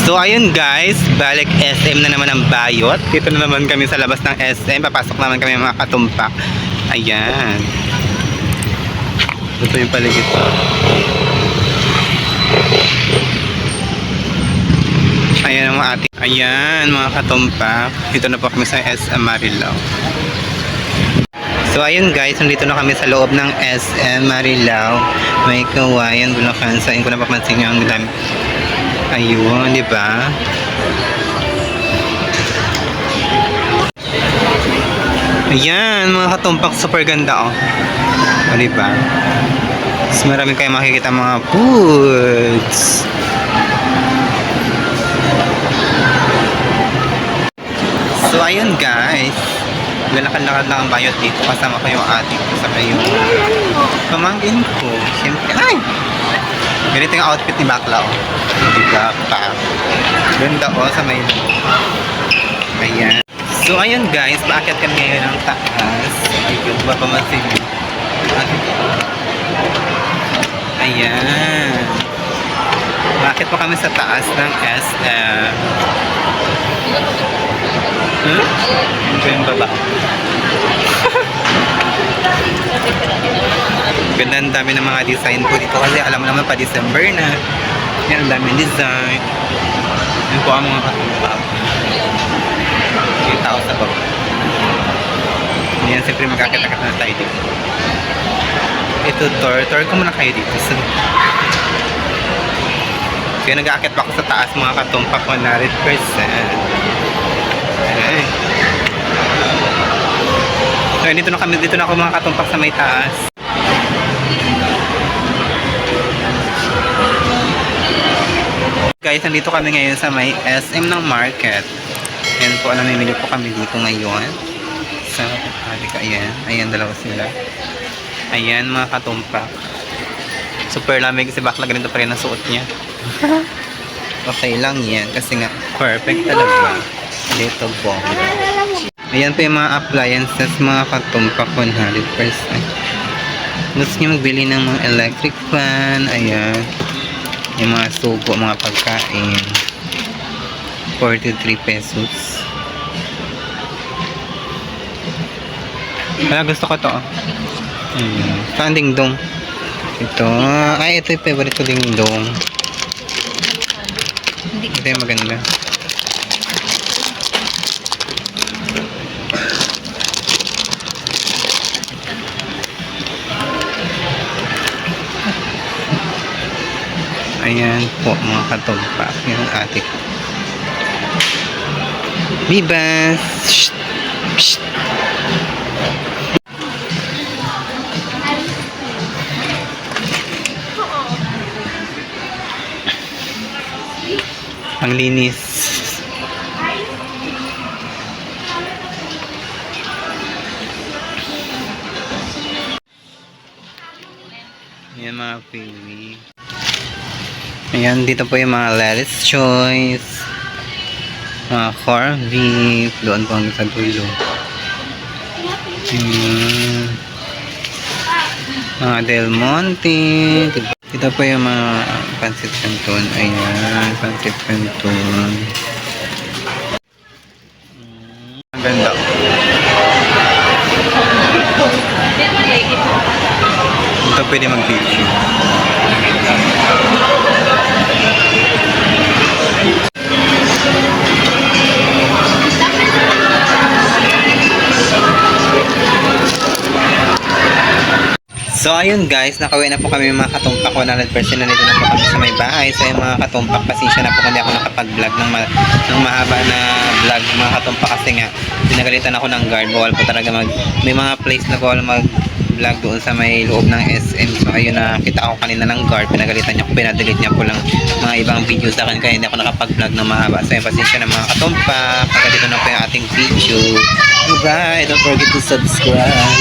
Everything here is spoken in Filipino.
So ayun guys, balik SM na naman ang bayot. Dito na naman kami sa labas ng SM. Papasok naman kami mga katumpak. Ayan. Ito yung paligid ko. Ayan ang mga ating. Ayan mga katumpak. Dito na po kami sa SM Marilao. So ayun guys, nandito na kami sa loob ng SM Marilao. May kawayan, Bulacan. Saan ko na papansin nyo ang dami. Ayun, di ba? Ayan, mga katumpak, super ganda oh. O, di ba? Mas marami kayong makikita mga foods. So ayun guys, lalakad-lakad lang ang bayot dito. Kasama ko yung ating sa kayo. Pamangkin ko. Siyempre, ay! Ganito yung outfit ni Bakla oh. Diba pa? Ganda oh sa may. Ayan. So ayun guys, bakit kami ngayon ng taas? Ayun, ba pamasin nyo? Ayan. Bakit pa kami sa taas ng SM? Ito yung baba. Ganda, ang dami ng mga design po dito kasi alam mo naman pa December na. Yan, ang daming design. Yan po ang mga katumpak. Yung tao sa baba. Yan, siyempre magkakita-kata na tayo dito. Ito, tour ko muna kayo dito. So, kaya nag-aakit pa ako sa taas mga katumpak 100%. Ay. So, dito na ako mga katumpak sa may taas. Guys, nandito kami ngayon sa may SM ng market. Yan po, namimili po kami dito ngayon. Sa halika, ayan. Ayan, dalawa sila. Ayan, mga katumpak. Super lamig si Bakla, ganito pa rin ang suot niya. Okay lang yan, kasi nga, perfect talaga. Dito po. Ayan po yung mga appliances, mga katumpak, 100%. Gusto niyo magbili ng mga electric fan, ayan. Yung mga sugo, mga pagkain. 43 pesos. Kaya gusto ko to. Saan dingdong? Ito. Ay, ito yung favorite ko dingdong. Ito yung maganda. Ayan po mga katumpak, yung atik. Bibas! Shh! Shh! Ang linis. Ayan mga pili. Ayan, dito po yung mga Lettuce Choice, mga corn beef, doon po ang sa dulo. Mga Del Monte. Dito po yung mga pancit canton. Ayan, pancit canton. Ang ganda. Dito pwede mag-picture. So ayun guys, nakauwi na po kami mga katumpak, 100% na nito na po kami sa may bahay. So yung mga katumpak, pasensya na po kung di ako nakapag-vlog ng mahaba na vlog mga katumpak kasi nga pinagalitan ako ng guard. Bawal po talaga may mga place na bawal mag-vlog doon sa may loob ng SM. So ayun, nakita ako kanina ng guard, pinagalitan niya ako, pinadelete niya po lang mga ibang video sa akin kaya hindi ako nakapag-vlog ng mahaba. So yung pasensya na mga katumpak, pagka dito na po yung ating video. Bye! Don't forget to subscribe.